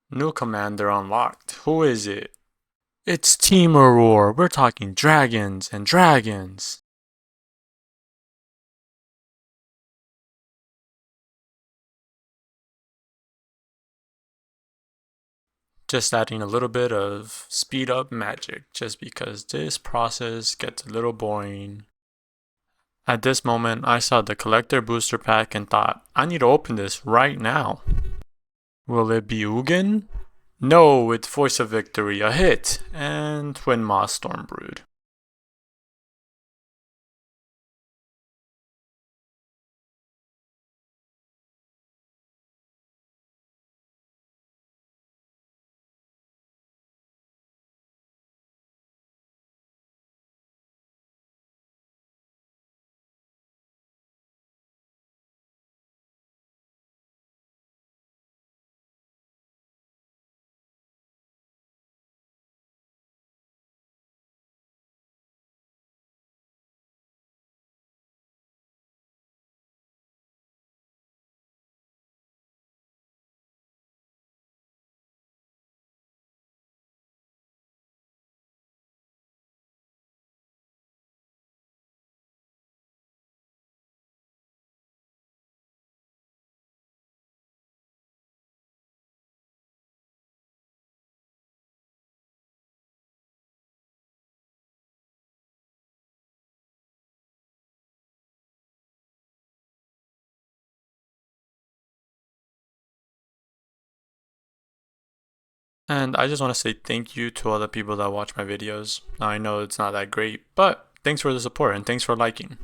New commander unlocked. Who is it? It's Team Aurora. We're talking dragons and dragons. Just adding a little bit of speed up magic just because this process gets a little boring. At this moment, I saw the collector booster pack and thought, I need to open this right now. Will it be Ugin? No, it's Voice of Victory, a hit, and Twin Moss Stormbrood. And I just want to say thank you to all the people that watch my videos. I know it's not that great, but thanks for the support and thanks for liking.